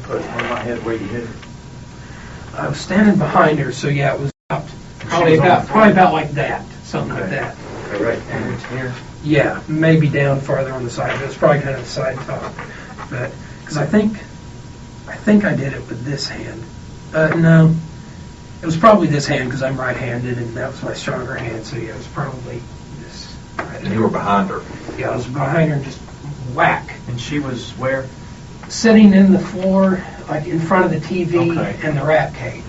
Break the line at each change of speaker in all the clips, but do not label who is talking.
put one in my head where you hit her.
I was standing behind her, so yeah, it was probably about like that, something like that.
Okay, right here.
Yeah, maybe down farther on the side, but it's probably kind of the side top. But because I think I did it with this hand. No, it was probably this hand because I'm right-handed, and that was my stronger hand. So yeah, it was probably this.
And you were behind her.
Yeah, I was behind her, and just whack.
And she was where?
Sitting in the floor, like in front of the TV and the rat cage.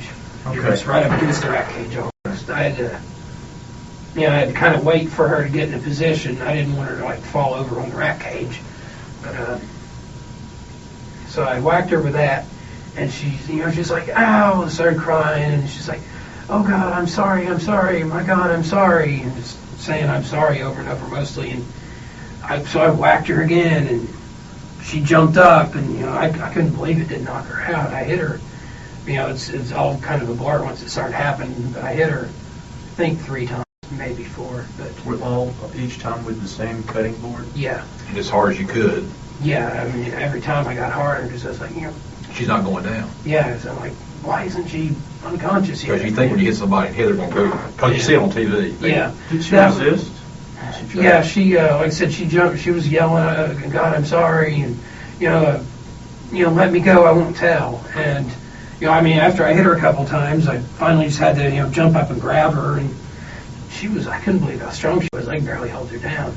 Okay.
It was right up against the rat cage almost. I had to kind of wait for her to get in a position. I didn't want her to like fall over on the rat cage. But so I whacked her with that, and she's like, ow, and started crying, and she's like, oh God, I'm sorry, my God, I'm sorry, and just saying I'm sorry over and over mostly. And so I whacked her again, and she jumped up, and I couldn't believe it didn't knock her out. I hit her. It's all kind of a blur once it started happening, but I hit her, I think 3 times, maybe 4. But
with each time with the same cutting board?
Yeah.
And as hard as you could.
Yeah, I mean, every time I got harder, because I was like,
She's not going down.
Yeah, so I'm like, why isn't she unconscious yet?
Because you think when you hit somebody and hit her, going to go, because you see it on TV.
Yeah.
Did she resist?
Yeah, she, like I said, she jumped, she was yelling, God, I'm sorry, and, let me go, I won't tell. And, after I hit her a couple times, I finally just had to, jump up and grab her, and I couldn't believe how strong she was. I barely held her down.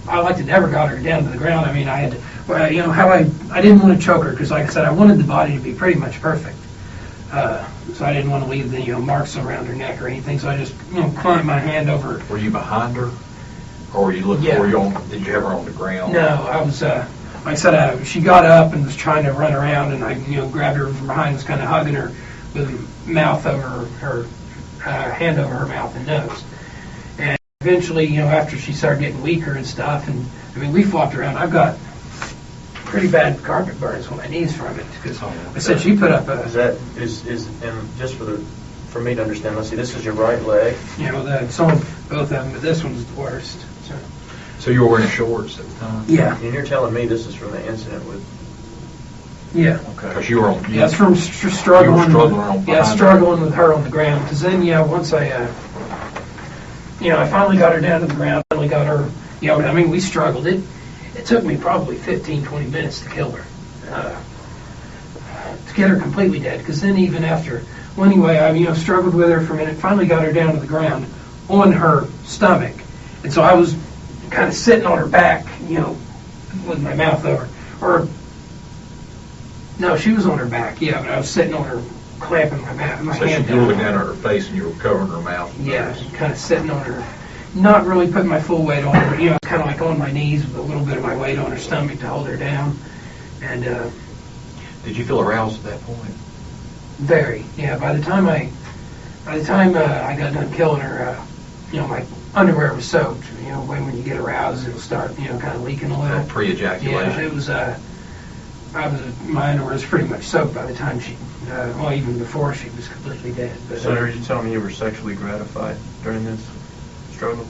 I like to never got her down to the ground. I had to, I didn't want to choke her, because like I said, I wanted the body to be pretty much perfect. So I didn't want to leave the marks around her neck or anything. So I just clamped my hand over.
Were you behind her, or were you looking?
Yeah.
Did you have her on the ground?
No, I was. Like I said, she got up and was trying to run around, and I grabbed her from behind, and was kind of hugging her with mouth over her hand over her mouth and nose. And eventually, after she started getting weaker and stuff, and we flopped around. I've got pretty bad carpet burns on my knees from it, because I said she put up a.
And just for me to understand, let's see, this is your right leg.
It's on both of them, but this one's the worst.
So you were wearing shorts at the time?
Yeah.
And you're telling me this is from the incident with.
Yeah.
Okay. Because you were on.
Yeah, it's from struggling.
You were struggling.
Struggling with her on the ground. Because then, once I finally got her down to the ground. Finally got her. We struggled. It took me probably 15, 20 minutes to kill her, to get her completely dead. Because then even after, well, anyway, I struggled with her for a minute. Finally got her down to the ground on her stomach, and so I was kind of sitting on her back, with my mouth over. Or no, she was on her back. Yeah, but I was sitting on her, clamping my hand.
So you were looking down at her face, and you were covering her mouth.
Yeah, kind of sitting on her. Not really putting my full weight on her, but kind of like on my knees with a little bit of my weight on her stomach to hold her down. And
did you feel aroused at that point?
Very, yeah. By the time I got done killing her, my underwear was soaked. When you get aroused, it'll start, kind of leaking a little.
Pre-ejaculation.
Yeah, it was. My underwear was pretty much soaked by the time she, even before she was completely dead. But,
so are you telling me you were sexually gratified during this struggle?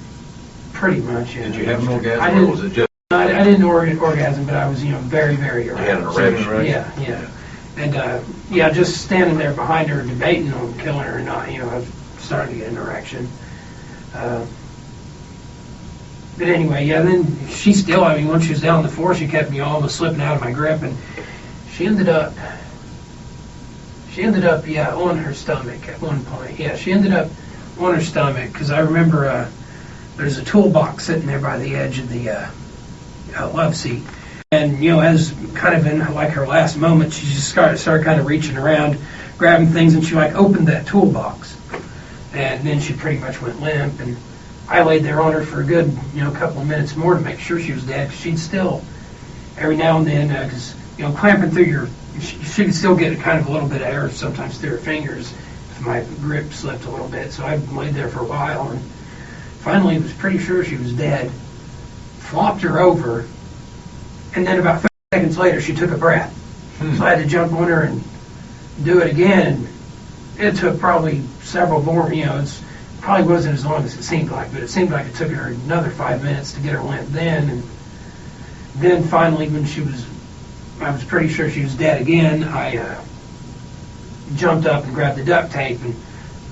Pretty much, yeah.
Did you have an orgasm, or was it just?
I didn't orgasm, but I was, very, very aroused.
You had an erection.
Yeah. And, just standing there behind her debating on killing her or not, I was starting to get an erection. But anyway, then she still, once she was down on the floor, she kept me almost slipping out of my grip, and she ended up, on her stomach at one point. Yeah, she ended up on her stomach, because I remember there's a toolbox sitting there by the edge of the love seat. And, as kind of in like her last moment, she just started kind of reaching around, grabbing things, and she opened that toolbox. And then she pretty much went limp, and I laid there on her for a good, couple of minutes more to make sure she was dead, because she'd still, every now and then, because, clamping through she could still get kind of a little bit of air sometimes through her fingers if my grip slipped a little bit. So I laid there for a while, and finally was pretty sure she was dead. Flopped her over, and then about 30 seconds later, she took a breath. So I had to jump on her and do it again. And it took probably several more, it probably wasn't as long as it seemed like, but it seemed like it took her another 5 minutes to get her limp then. And then finally, when she was I was pretty sure she was dead again, I jumped up and grabbed the duct tape and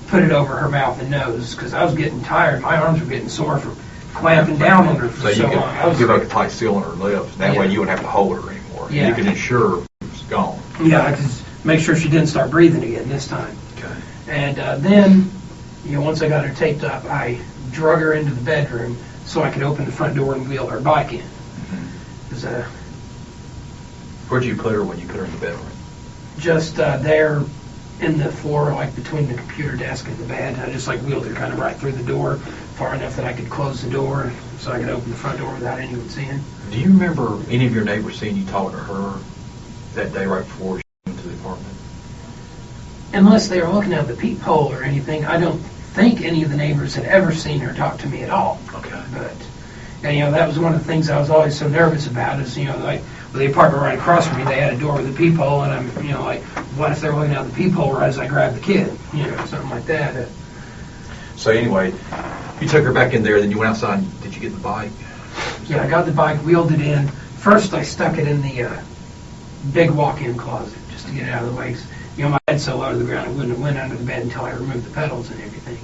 put it over her mouth and nose because I was getting tired. My arms were getting sore from clamping down on her for so long.
So you could give her a tight seal on her lips. That way you wouldn't have to hold her anymore.
Yeah.
You could ensure it was gone.
Yeah, I could make sure she didn't start breathing again this time.
Okay.
And then, once I got her taped up, I drug her into the bedroom so I could open the front door and wheel her bike in.
Mm-hmm. Where'd you put her when you put her in the bedroom?
Just there in the floor, like between the computer desk and the bed. I just wheeled her kind of right through the door, far enough that I could close the door so I could open the front door without anyone seeing.
Do you remember any of your neighbors seeing you talk to her that day right before she went to the apartment?
Unless they were looking out the peephole or anything, I don't think any of the neighbors had ever seen her talk to me at all.
Okay.
But, and, that was one of the things I was always so nervous about is, with the apartment right across from me, they had a door with a peephole, and I'm, what if they're looking out the peephole right as I grab the kid, something like that.
So anyway, you took her back in there, then you went outside, and did you get the bike?
Yeah, I got the bike, wheeled it in. First, I stuck it in the big walk-in closet just to get it out of the way. My head's so low to the ground, it wouldn't have went under the bed until I removed the pedals and everything.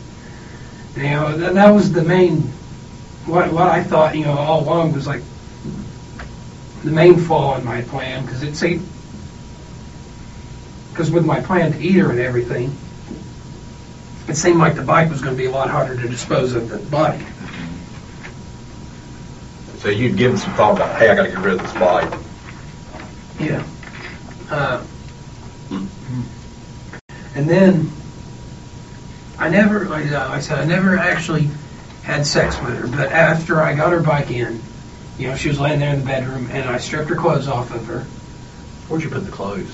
That was the main, what I thought, all along was the main flaw in my plan, because with my plan to eat her and everything, it seemed like the bike was going to be a lot harder to dispose of than the body.
So you'd given some thought about, hey, I got to get rid of this bike.
Yeah. And then I never, like I said, I never actually had sex with her. But after I got her bike in, she was laying there in the bedroom, and I stripped her clothes off of her.
Where'd you put the clothes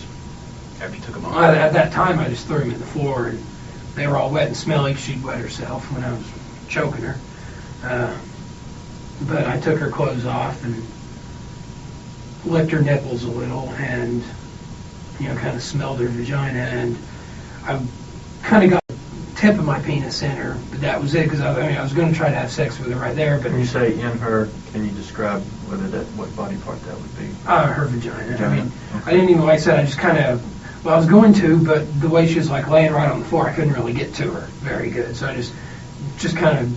after you took them off?
At that time, I just threw them in the floor, and they were all wet and smelly. She'd wet herself when I was choking her. But I took her clothes off and licked her nipples a little, and kind of smelled her vagina, and I kind of got the tip of my penis in her, but that was it, because I was going to try to have sex with her right there. But
when you say in her, can you describe what body part that would be?
Her vagina.
Okay.
I didn't even, like I said, I just kind of, I was going to, but the way she was laying right on the floor, I couldn't really get to her very good, so I just kind of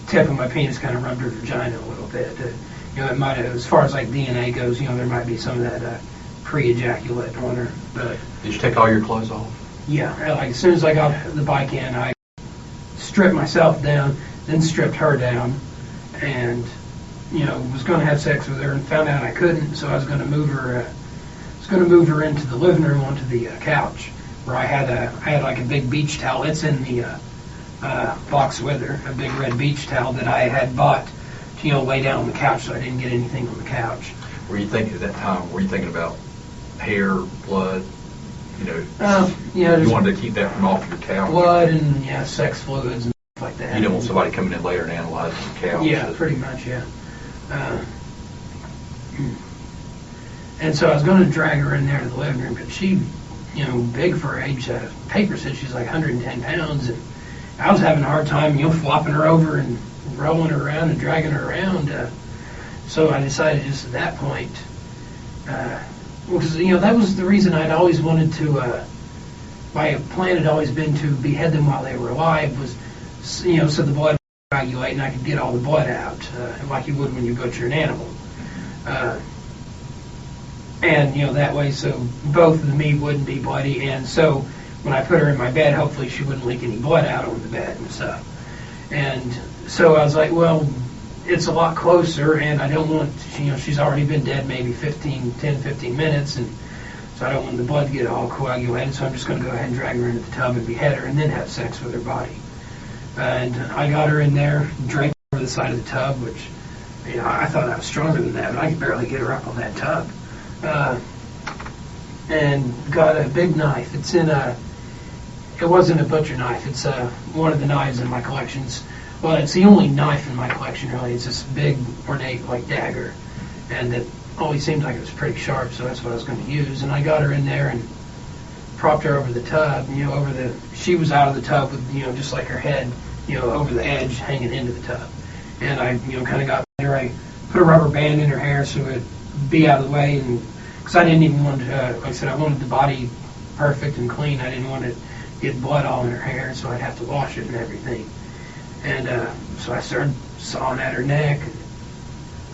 tip of my penis kind of rubbed her vagina a little bit. It might have, as far as DNA goes, there might be some of that pre-ejaculate on her. But
did you take all your clothes off?
Yeah, as soon as I got the bike in, I stripped myself down, then stripped her down, and was going to have sex with her, and found out I couldn't, so I was going to move her. Into the living room onto the couch, where I had a big beach towel. It's in the box with her, a big red beach towel that I had bought to lay down on the couch so I didn't get anything on the couch.
Were you thinking at that time? Were you thinking about hair, blood? You wanted to keep that from off your couch.
Blood and sex fluids and stuff like that.
You didn't want somebody coming in later and analyzing the couch.
Yeah, pretty much. Yeah. And so I was going to drag her in there to the living room, but she, big for her age. Paper said she's 110 pounds, and I was having a hard time, flopping her over and rolling her around and dragging her around. So I decided just at that point, because that was the reason I'd always wanted to. My plan had always been to behead them while they were alive, was so the blood would coagulate and I could get all the blood out, like you would when you butcher an animal. And that way, so both of the meat wouldn't be bloody, and so when I put her in my bed, hopefully she wouldn't leak any blood out on the bed and stuff. And so I was like, well, it's a lot closer, and I don't want, she's already been dead maybe 10, 15 minutes, and so I don't want the blood to get all coagulated, so I'm just going to go ahead and drag her into the tub and behead her and then have sex with her body. And I got her in there, draped over the side of the tub, which, I thought I was stronger than that, but I could barely get her up on that tub. And got a big knife. It's in it wasn't a butcher knife, it's one of the knives in my collections. Well, it's the only knife in my collection, really. It's this big, ornate, dagger. And it always seemed like it was pretty sharp, so that's what I was going to use. And I got her in there and propped her over the tub, she was out of the tub with, just like her head, over the edge, hanging into the tub. And I, kind of got her, I put a rubber band in her hair so it'd be out of the way, and because I didn't even want to, like I said, I wanted the body perfect and clean. I didn't want to get blood all in her hair, so I'd have to wash it and everything. And so I started sawing at her neck.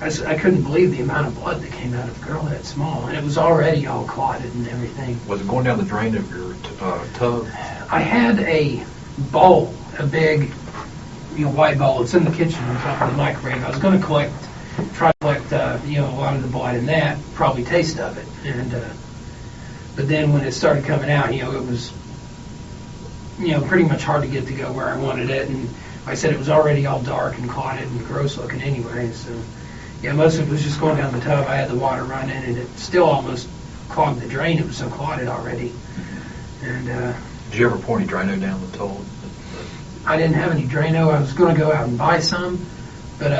And I couldn't believe the amount of blood that came out of a girl that small, and it was already all clotted and everything.
Was it going down the drain of your tub?
I had a bowl, a big, white bowl. It's in the kitchen on top of the microwave. I was going to try to collect, a lot of the blood in that, probably taste of it. And but then when it started coming out, it was, pretty much hard to get to go where I wanted it. And like I said, it was already all dark and clotted and gross looking anyway. So yeah, most of it was just going down the tub. I had the water running, and it still almost clogged the drain. It was so clotted already. And
did you ever pour any Drano down the toilet?
I didn't have any Drano. I was going to go out and buy some, but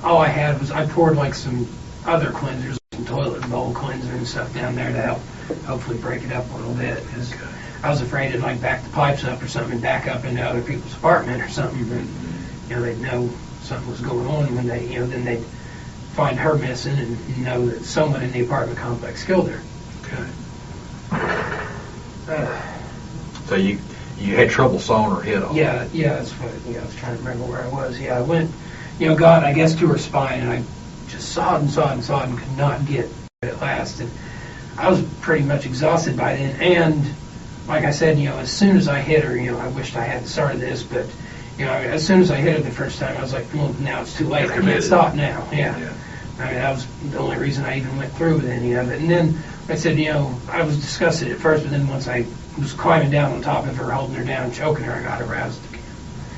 all I had was I poured like some other cleansers, some toilet bowl cleanser and stuff down there to help hopefully break it up a little bit. Because I was afraid it'd like back the pipes up or something and back up into other people's apartment or something. And they'd know something was going on when they, then they'd find her missing and know that someone in the apartment complex killed her.
Okay. So you had trouble sawing her head off?
Yeah, that's what, I was trying to remember where I was. Yeah, I went, got, I guess, to her spine, and I just sawed and could not get it at last. And I was pretty much exhausted by then. And like I said, as soon as I hit her, I wished I hadn't started this, but, as soon as I hit her the first time, I was like, well, now it's too late. I can't stop now. Yeah. I mean, that was the only reason I even went through with any of it. And then, like I said, I was disgusted at first, but then once I was climbing down on top of her, holding her down, choking her, I got aroused again.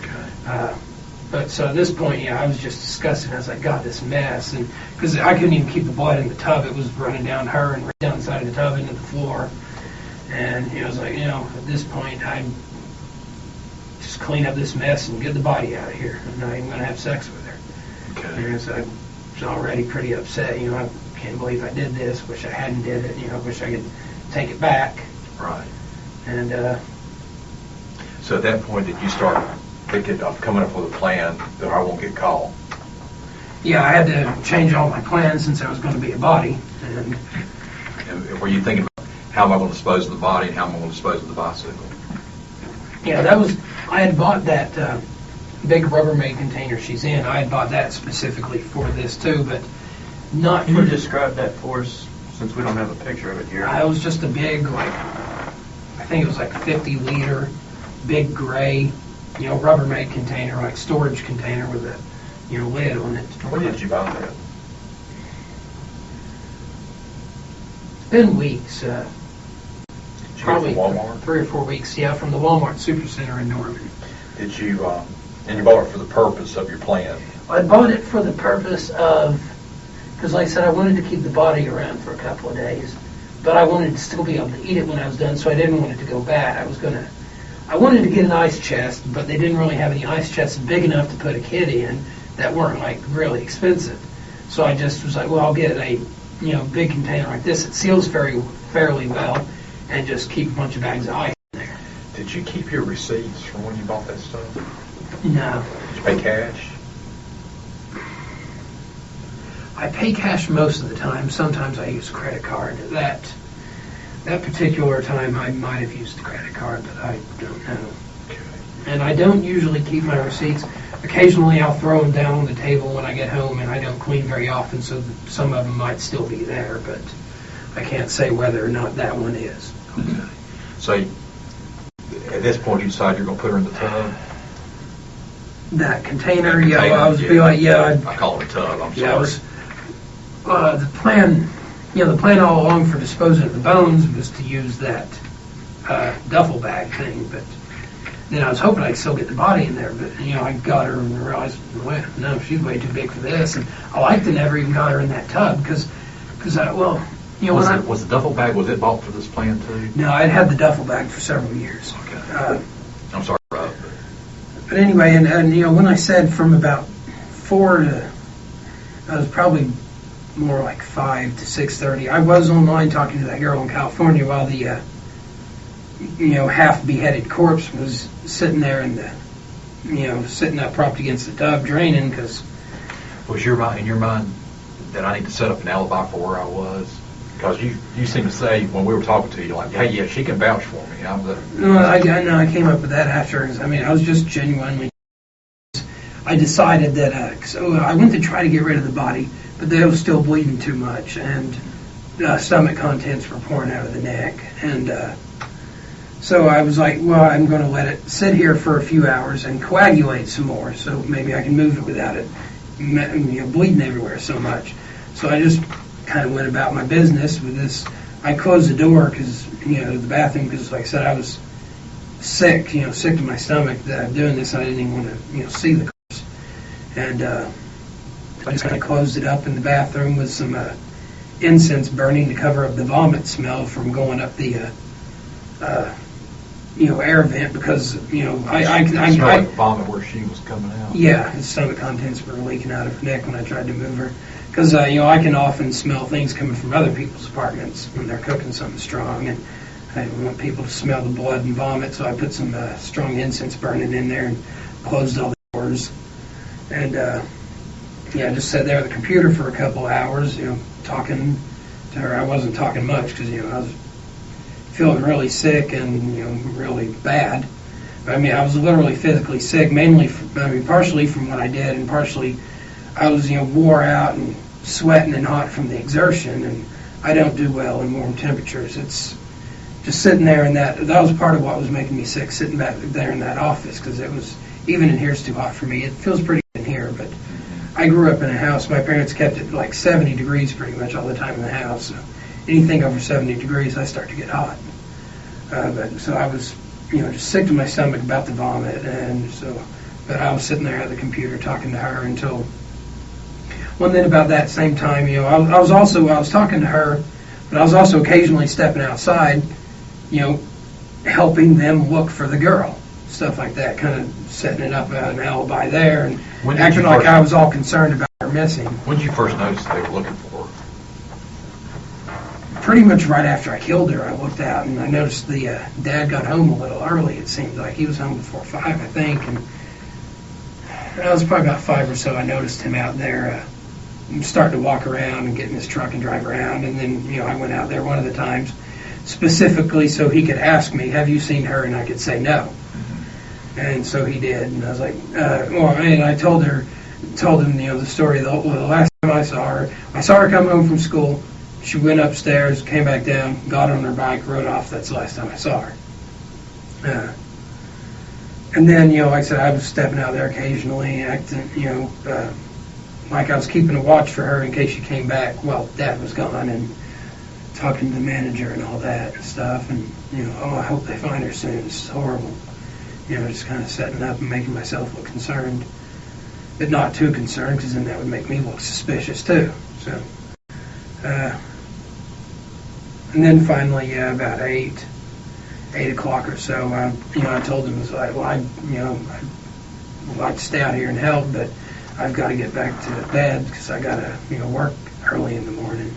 Okay. But so at this point, I was just disgusted. I was like, God, this mess. And because I couldn't even keep the blood in the tub. It was running down her and right down inside of the tub into the floor. And, I was like, at this point, I'm just clean up this mess and get the body out of here. I'm not even going to have sex with her. Okay. And so I was already pretty upset. I can't believe I did this. Wish I hadn't did it. Wish I could take it back.
Right.
And
so at that point, did you start thinking of coming up with a plan that I won't get caught?
Yeah, I had to change all my plans since I was going to be a body. And
were you thinking about how am I going to dispose of the body and how am I going to dispose of the bicycle?
Yeah, I had bought that big Rubbermaid container she's in. I had bought that specifically for this too, but not
Can
for...
you describe that for us, since we don't have a picture of it here?
It was just a big, I think it was like 50-liter, big gray, Rubbermaid container, like storage container with a, lid on it.
When did you buy that?
It's been weeks. Probably
from Walmart?
3 or 4 weeks, yeah, from the Walmart Supercenter in Norman.
Did you, and you bought it for the purpose of your plan?
I bought it for the purpose of, because like I said, I wanted to keep the body around for a couple of days, but I wanted to still be able to eat it when I was done, so I didn't want it to go bad. I wanted to get an ice chest, but they didn't really have any ice chests big enough to put a kid in that weren't like really expensive. So I just was like, well, I'll get a big container like this. It seals fairly well, and just keep a bunch of bags of ice in there.
Did you keep your receipts from when you bought that stuff?
No.
Did you pay cash?
I pay cash most of the time. Sometimes I use a credit card. That particular time I might have used a credit card, but I don't know.
Okay.
And I don't usually keep my receipts. Occasionally I'll throw them down on the table when I get home, and I don't clean very often, so some of them might still be there, but I can't say whether or not that one is.
Okay. So at this point you decide you're going to put her in the tub?
That container,
That container,
I was be like,
I call it a tub, I'm sorry.
Yeah, it was, the plan all along for disposing of the bones was to use that duffel bag thing, but then I was hoping I'd still get the body in there, but I got her and realized, well, no, she's way too big for this, and I liked to never even got her in that tub because
was the duffel bag, was it bought for this plan too?
No, I'd had the duffel bag for several years.
Okay. I'm sorry, Rob.
But anyway, and when I said from about 4 to, I was probably more like 5 to 6:30. I was online talking to that girl in California while the half beheaded corpse was sitting there in the sitting up propped against the tub draining. Because
was in your mind that I need to set up an alibi for where I was? Because you seem to say, when we were talking to you, like, hey, yeah, she can vouch for me.
No, I came up with that after. I mean, I was just genuinely. I decided that so I went to try to get rid of the body, but they was still bleeding too much, and stomach contents were pouring out of the neck, and so I was like, well, I'm going to let it sit here for a few hours and coagulate some more, so maybe I can move it without it, bleeding everywhere so much. So I just kind of went about my business with this. I closed the door because the bathroom, because like I said, I was sick, sick to my stomach that I'm doing this. I didn't even want to, see the corpse, and I just kind of closed it up in the bathroom with some incense burning to cover up the vomit smell from going up the air vent, because I
smelled like vomit where she was coming out.
Yeah, his stomach contents were leaking out of her neck when I tried to move her. Because I can often smell things coming from other people's apartments when they're cooking something strong, and I don't want people to smell the blood and vomit, so I put some strong incense burning in there and closed all the doors. And I just sat there at the computer for a couple hours, talking to her. I wasn't talking much because I was feeling really sick and really bad. I mean, I was literally physically sick, partially from what I did, and partially I was wore out and sweating and hot from the exertion, and I don't do well in warm temperatures. It's just sitting there in that was part of what was making me sick, sitting back there in that office, because it was, even in here it's too hot for me. It feels pretty good in here, but I grew up in a house, my parents kept it like 70 degrees pretty much all the time in the house, so anything over 70 degrees I start to get hot. So I was just sick to my stomach about the vomit, but I was sitting there at the computer talking to her until, well, then about that same time, I was talking to her, but I was also occasionally stepping outside, helping them look for the girl, stuff like that, kind of setting it up an alibi there, and acting like I was all concerned about her missing.
When did you first notice they were looking for her?
Pretty much right after I killed her, I looked out and I noticed the dad got home a little early. It seemed like he was home before 5, I think, and it was probably about 5 or so. I noticed him out there starting to walk around and get in his truck and drive around, and then I went out there one of the times specifically so he could ask me, have you seen her, and I could say no. And so he did, and I was like, and I told him the story. The last time I saw her come home from school. She went upstairs, came back down, got on her bike, rode off. That's the last time I saw her. And then, like I said, I was stepping out there occasionally, acting, like I was keeping a watch for her in case she came back while Dad was gone, and talking to the manager and all that and stuff. And, I hope they find her soon. This is horrible. Just kind of setting up and making myself look concerned, but not too concerned, because then that would make me look suspicious too. So, and then finally, about 8 o'clock or so, I told him, I'd like to stay out here and help, but I've got to get back to bed because I got to, work early in the morning.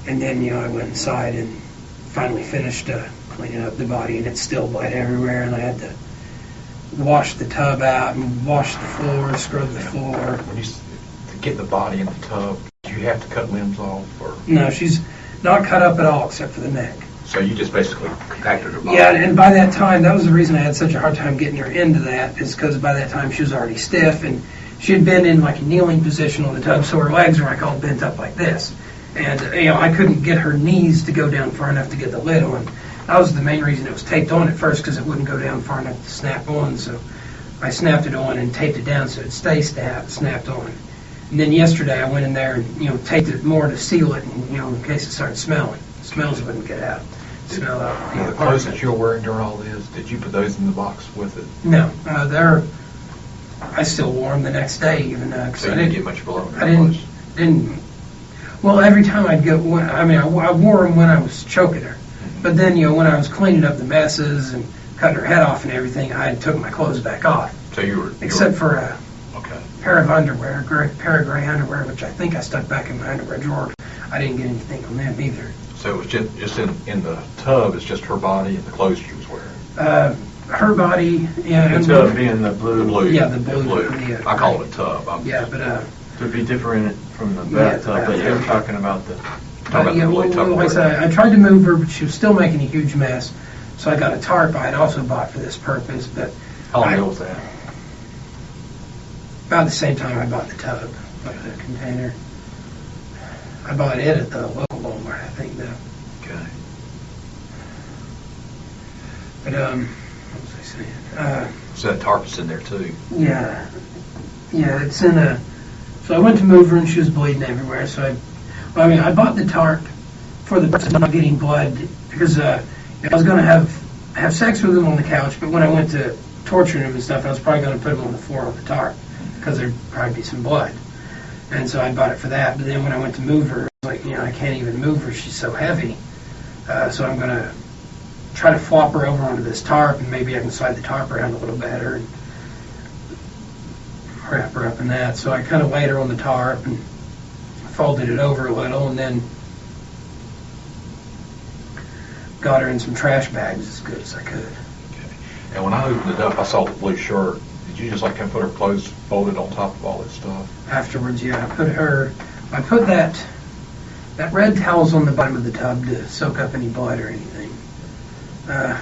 And then, I went inside and finally finished cleaning up the body, and it still bled everywhere, and I had to wash the tub out and wash the floor, scrub the floor.
To get the body in the tub, do you have to cut limbs off? Or?
No, she's not cut up at all except for the neck.
So you just basically compacted her body?
Yeah, and by that time, that was the reason I had such a hard time getting her into that, is because by that time she was already stiff, and she had been in like a kneeling position on the tub, so her legs were like all bent up like this. And, I couldn't get her knees to go down far enough to get the lid on. That was the main reason it was taped on at first, because it wouldn't go down far enough to snap on. So I snapped it on and taped it down so it'd stay snapped on. And then yesterday I went in there and, taped it more to seal it, and, in case it started smelling. The smells wouldn't get out. Smell out.
The clothes that you were wearing during all this, did you put those in the box with it?
No. I still wore them the next day, even though.
So you didn't get much blood?
I didn't. Well, every time I'd go, I wore them when I was choking her. But then, when I was cleaning up the messes and cutting her head off and everything, I took my clothes back off.
So
except for a pair of underwear, a pair of gray underwear, which I think I stuck back in my underwear drawer. I didn't get anything on them either.
So it was just in the tub, it's just her body and the clothes she was wearing?
Her body, yeah.
The tub being the blue.
The blue.
Yeah, the blue.
I call it a tub.
But
to be different
from the
Yeah,
bathtub, but you're talking about the...
Yeah, like I said, I tried to move her, but she was still making a huge mess. So I got a tarp I had also bought for this purpose, but
How long ago was that?
about the same time I bought the tub, like the container. I bought it at the local Walmart, I think, though.
Okay.
But, what was I saying?
So that tarp's in there too.
Yeah, it's in a. So I went to move her and she was bleeding everywhere. So I bought the tarp for the purpose of not getting blood because I was going to have sex with him on the couch, but when I went to torture him and stuff, I was probably going to put him on the floor on the tarp because there'd probably be some blood. And so I bought it for that. But then when I went to move her, I was like, I can't even move her. She's so heavy. So I'm going to try to flop her over onto this tarp, and maybe I can slide the tarp around a little better and wrap her up in that. So I kind of laid her on the tarp and folded it over a little, and then got her in some trash bags as good as I could.
Okay. And when I opened it up, I saw the blue shirt. Did you just like kind of put her clothes folded on top of all that stuff?
Afterwards, yeah, I put that red towel's on the bottom of the tub to soak up any blood or anything.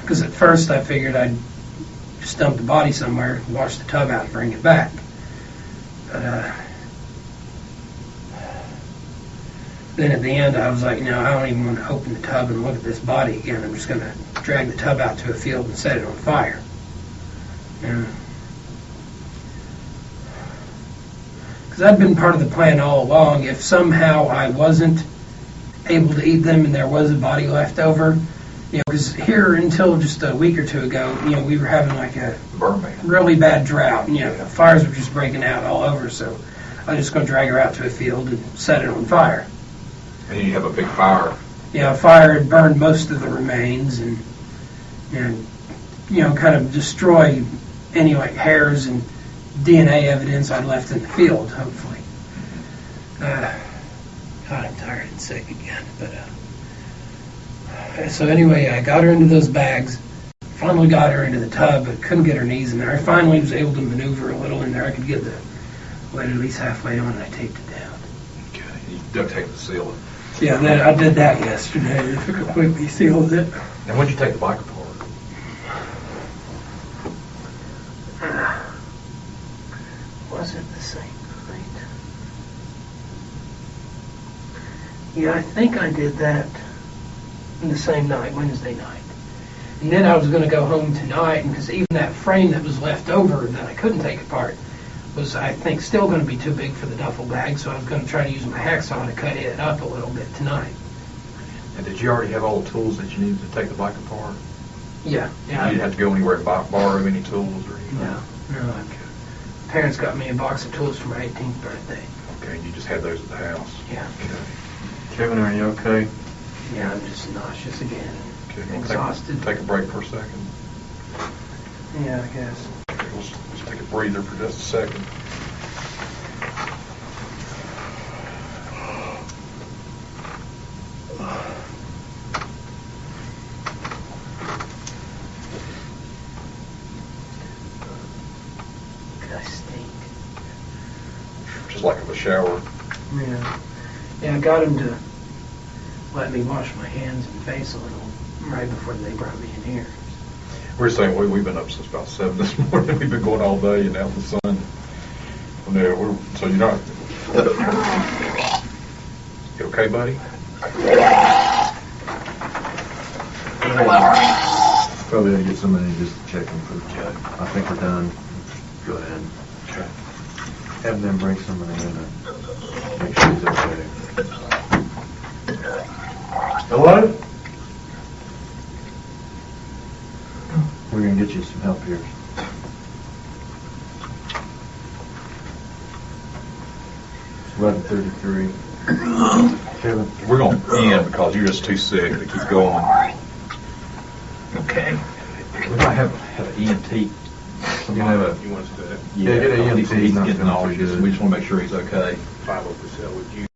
Because at first I figured I'd just dump the body somewhere, wash the tub out, and bring it back. But then at the end I was like, I don't even want to open the tub and look at this body again. I'm just going to drag the tub out to a field and set it on fire. Because I'd been part of the plan all along. If somehow I wasn't able to eat them and there was a body left over, because here until just a week or two ago, we were having like a really bad drought. Fires were just breaking out all over. So I was just going to drag her out to a field and set it on fire.
And you have a big fire.
Yeah, fire had burned most of the remains and kind of destroy any like hairs and DNA evidence I'd left in the field, hopefully. God, I'm tired and sick again, but so anyway, I got her into those bags, finally got her into the tub, but couldn't get her knees in there. I finally was able to maneuver a little in there. I could get the lid at least halfway on, and I taped it down.
Okay. You duct taped the ceiling.
Yeah, I did that yesterday. I completely sealed it.
And when did you take the bike apart?
Was it the same night? Yeah, I think I did that in the same night, Wednesday night. And then I was going to go home tonight, and because even that frame that was left over that I couldn't take apart was, I think, still going to be too big for the duffel bag, so I was going to try to use my hacksaw to cut it up a little bit tonight.
And did you already have all the tools that you needed to take the bike apart?
Yeah.
You didn't have to go anywhere and borrow any tools or anything?
No. Parents got me a box of tools for my 18th birthday.
Okay, and you just had those at the house?
Yeah.
Okay.
Kevin, are you okay?
Yeah, I'm just nauseous again.
Okay.
Exhausted.
Take a break for a second.
Yeah, I guess.
Okay, let's take a breather for just a second.
I stink.
Just like a shower.
Yeah, I got him to let me wash my hands and face a little right before they brought me in here.
We're saying we've been up since about 7 this morning. We've been going all day and out in the sun. So you're not. You okay, buddy?
Probably ought to get somebody just to check him for the check. I think we're done. Go ahead.
Okay.
Have them bring somebody in to make sure he's okay. Hello? We're going to get you some help here. It's 11:33. Kevin?
We're going to end because you're just too sick to keep going.
Okay.
We might have an EMT. You want us to do that?
Yeah, get an EMT.
He's getting nauseous. We just want to make sure he's okay.
5 over cell with you.